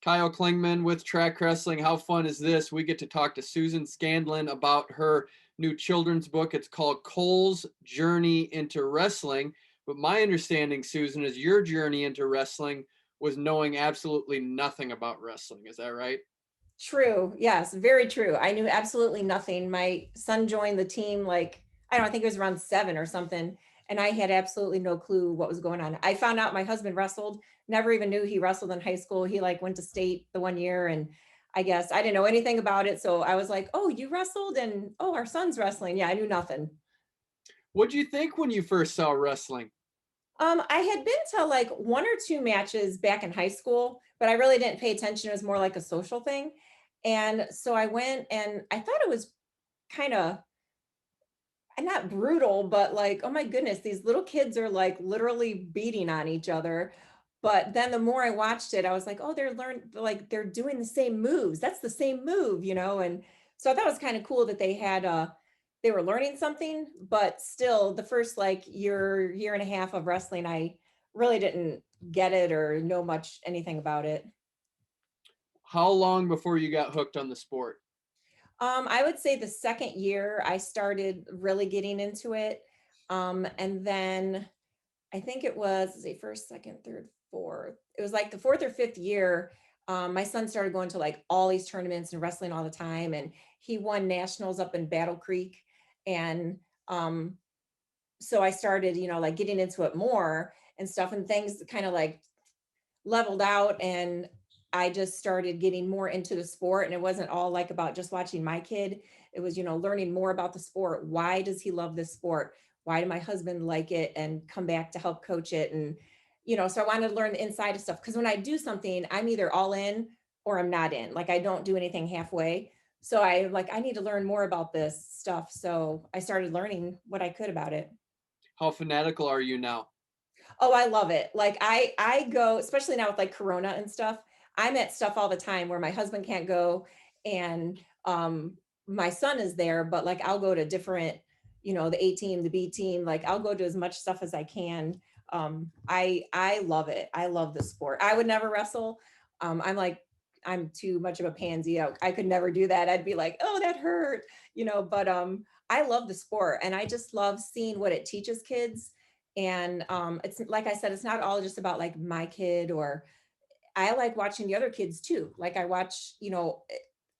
Kyle Klingman with Track Wrestling. How fun is this? We get to talk to Susan Scandlon about her new children's book. It's called Cole's Journey into Wrestling. But my understanding, Susan, is your journey into wrestling was knowing absolutely nothing about wrestling. Is that right? True. Yes, very true. I knew absolutely nothing. My son joined the team like, I don't know, I think it was around 7 or something. And I had absolutely no clue what was going on. I found out my husband wrestled, never even knew he wrestled in high school. He like went to state the one year and I guess I didn't know anything about it. So I was like, oh, you wrestled and oh, our son's wrestling. Yeah, I knew nothing. What did you think when you first saw wrestling? I had been to like 1 or 2 matches back in high school, but I really didn't pay attention. It was more like a social thing. And so I went and I thought it was kind of not brutal, but like, oh my goodness, these little kids are like literally beating on each other. But then the more I watched it, I was like, oh, they're doing the same moves. That's the same move, you know? And so I thought it was kind of cool that they were learning something, but still the first like year and a half of wrestling, I really didn't get it or know much anything about it. How long before you got hooked on the sport? I would say the second year I started really getting into it. And then I think it was, let's see, first, second, third, fourth. It was like the fourth or fifth year. My son started going to like all these tournaments and wrestling all the time. And he won nationals up in Battle Creek. And um, so I started, like getting into it more and stuff, and things kind of like leveled out. And I just started getting more into the sport. And it wasn't all like about just watching my kid. It was, learning more about the sport. Why does he love this sport? Why did my husband like it and come back to help coach it? And, so I wanted to learn the inside of stuff. Because when I do something, I'm either all in or I'm not in. Like I don't do anything halfway. So I need to learn more about this stuff. So I started learning what I could about it. How fanatical are you now? Oh, I love it. Like I go, especially now with like Corona and stuff. I'm at stuff all the time where my husband can't go and my son is there, but like I'll go to different, the A team, the B team, like I'll go to as much stuff as I can. I love it. I love the sport. I would never wrestle. I'm too much of a pansy. I could never do that. I'd be like, oh, that hurt, but I love the sport and I just love seeing what it teaches kids. And it's like I said, it's not all just about like my kid, or I like watching the other kids too. Like I watch,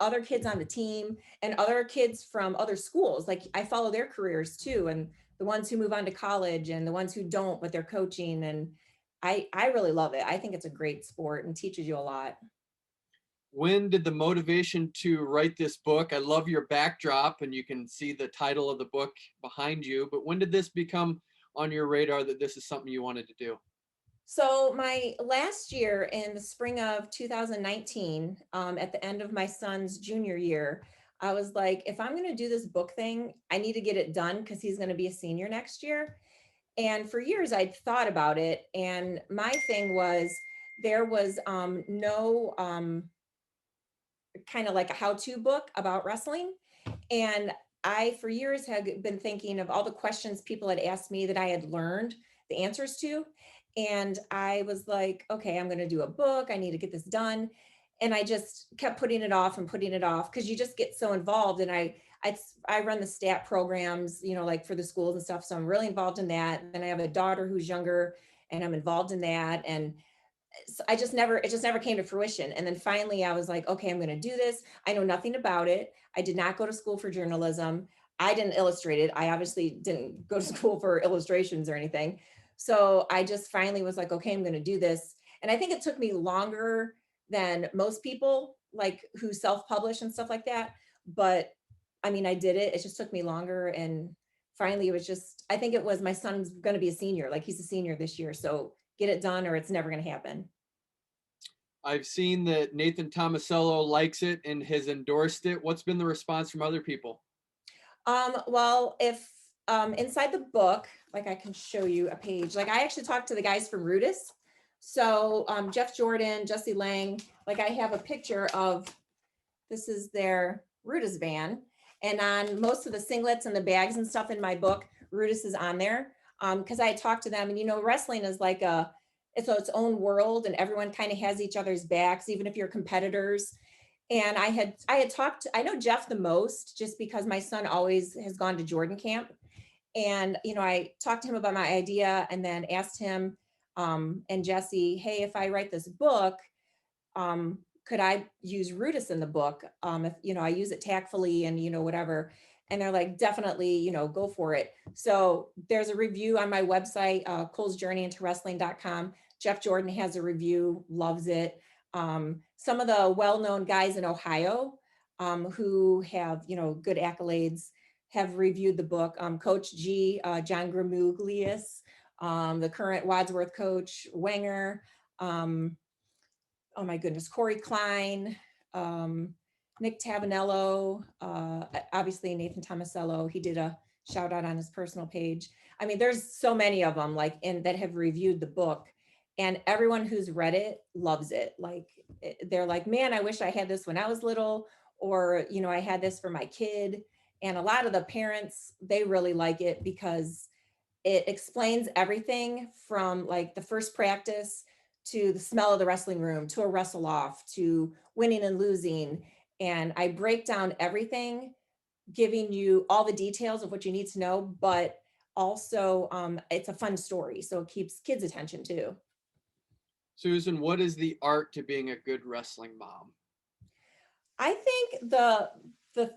other kids on the team and other kids from other schools. Like I follow their careers too, and the ones who move on to college and the ones who don't, but they're coaching. And I really love it. I think it's a great sport and teaches you a lot. When did the motivation to write this book? I love your backdrop and you can see the title of the book behind you, but when did this become on your radar that this is something you wanted to do? So my last year in the spring of 2019, at the end of my son's junior year, I was like, if I'm going to do this book thing, I need to get it done because he's going to be a senior next year. And for years, I'd thought about it. And my thing was there was no kind of like a how-to book about wrestling. And I, for years, had been thinking of all the questions people had asked me that I had learned the answers to. And I was like, okay, I'm going to do a book. I need to get this done. And I just kept putting it off and putting it off because you just get so involved. And I run the stat programs, like for the schools and stuff. So I'm really involved in that. And I have a daughter who's younger and I'm involved in that. And so it just never came to fruition. And then finally I was like, okay, I'm going to do this. I know nothing about it. I did not go to school for journalism. I didn't illustrate it. I obviously didn't go to school for illustrations or anything. So I just finally was like, okay, I'm going to do this. And I think it took me longer than most people like who self-publish and stuff like that. But I mean, I did it. It just took me longer. And finally it was just, I think it was my son's going to be a senior, like he's a senior this year. So get it done or it's never going to happen. I've seen that Nathan Tomasello likes it and has endorsed it. What's been the response from other people? Well, if inside the book, like I can show you a page, like I actually talked to the guys from Rudis. So Jeff Jordan, Jesse Lang, like I have a picture of, this is their Rudis van. And on most of the singlets and the bags and stuff in my book, Rudis is on there. Because I talked to them and wrestling is like it's its own world, and everyone kind of has each other's backs, even if you're competitors. And I had talked, I know Jeff the most just because my son always has gone to Jordan camp. And, I talked to him about my idea and then asked him and Jesse, hey, if I write this book, could I use Rudis in the book? If, I use it tactfully and, whatever. And they're like, definitely, go for it. So there's a review on my website, Cole's Journey into Wrestling.com. Jeff Jordan has a review, loves it. Some of the well-known guys in Ohio who have, good accolades have reviewed the book. Coach G, John Gramuglius, the current Wadsworth coach, Wenger, oh my goodness, Corey Klein, Nick Tavanello, obviously Nathan Tomasello. He did a shout out on his personal page. I mean, there's so many of them that have reviewed the book, and everyone who's read it loves it. Like they're like, man, I wish I had this when I was little, or, I had this for my kid. And a lot of the parents, they really like it because it explains everything from like the first practice to the smell of the wrestling room to a wrestle off to winning and losing. And I break down everything, giving you all the details of what you need to know, but also it's a fun story. So it keeps kids' attention too. Susan, what is the art to being a good wrestling mom? I think the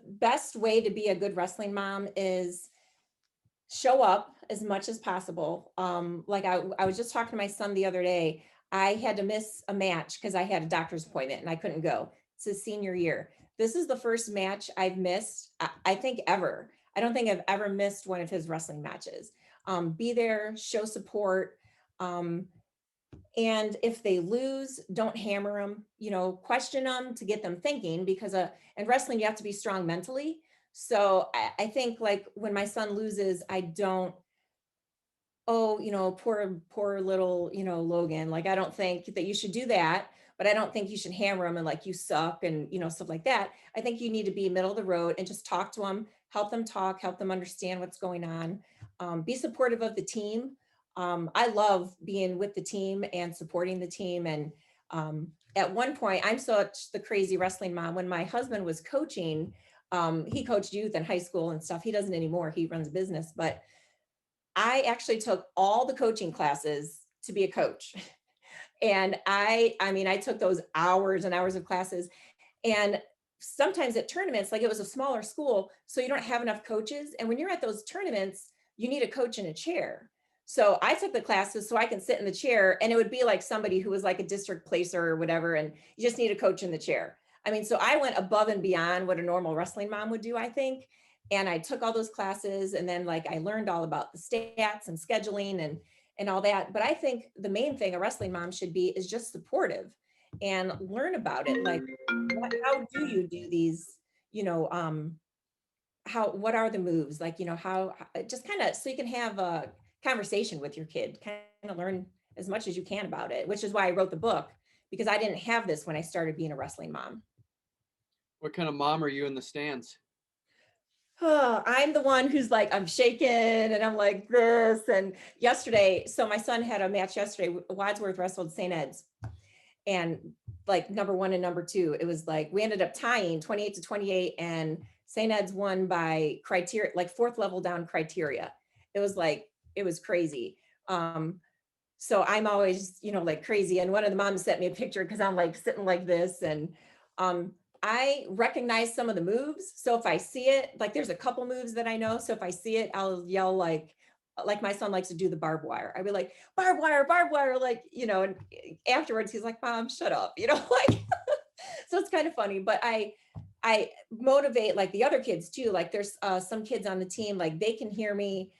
best way to be a good wrestling mom is show up as much as possible. Like I was just talking to my son the other day. I had to miss a match because I had a doctor's appointment and I couldn't go. It's his senior year. This is the first match I've missed, I think, ever. I don't think I've ever missed one of his wrestling matches. Be there, show support. And if they lose, don't hammer them, question them to get them thinking, because in wrestling, you have to be strong mentally. So I think like when my son loses, I don't, oh, poor little, Logan. Like, I don't think that you should do that, but I don't think you should hammer him and like, you suck and, stuff like that. I think you need to be middle of the road and just talk to them, help them talk, help them understand what's going on. Be supportive of the team. I love being with the team and supporting the team. And at one point, I'm such the crazy wrestling mom. When my husband was coaching, he coached youth in high school and stuff. He doesn't anymore. He runs a business, but I actually took all the coaching classes to be a coach. And I mean, I took those hours and hours of classes. And sometimes at tournaments, like it was a smaller school, so you don't have enough coaches. And when you're at those tournaments, you need a coach in a chair. So I took the classes so I can sit in the chair, and it would be like somebody who was like a district placer or whatever, and you just need a coach in the chair. I mean, so I went above and beyond what a normal wrestling mom would do, I think. And I took all those classes, and then like I learned all about the stats and scheduling and all that. But I think the main thing a wrestling mom should be is just supportive and learn about it. Like, how do you do these, what are the moves? Like, just kind of so you can have a conversation with your kid, kind of learn as much as you can about it, which is why I wrote the book, because I didn't have this when I started being a wrestling mom. What kind of mom are you in the stands? Oh, I'm the one who's like, I'm shaking and I'm like this. And yesterday, so my son had a match yesterday. Wadsworth wrestled St. Ed's, and like number one and number two, it was like we ended up tying 28-28, and St. Ed's won by criteria, like fourth level down criteria. It was like, it was crazy. So I'm always, like crazy. And one of the moms sent me a picture because I'm like sitting like this. And I recognize some of the moves. So if I see it, like there's a couple moves that I know. So if I see it, I'll yell like my son likes to do the barbed wire. I'd be like, barbed wire, like, and afterwards he's like, Mom, shut up, like, so it's kind of funny. But I motivate like the other kids too. Like there's some kids on the team, like they can hear me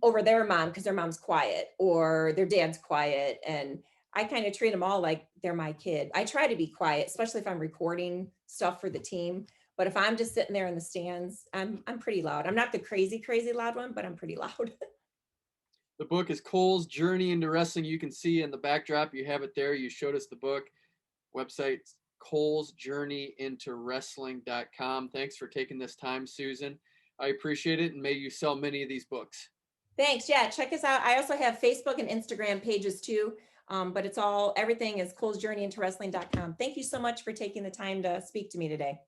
over their mom because their mom's quiet or their dad's quiet. And I kind of treat them all like they're my kid. I try to be quiet, especially if I'm recording stuff for the team. But if I'm just sitting there in the stands, I'm pretty loud. I'm not the crazy loud one, but I'm pretty loud. The book is Cole's Journey into Wrestling. You can see in the backdrop, you have it there. You showed us the book. Website, Cole's Journey into Wrestling.com. Thanks for taking this time, Susan. I appreciate it, and may you sell many of these books. Thanks. Yeah, check us out. I also have Facebook and Instagram pages too. But everything is colesjourneyintowrestling.com. Thank you so much for taking the time to speak to me today.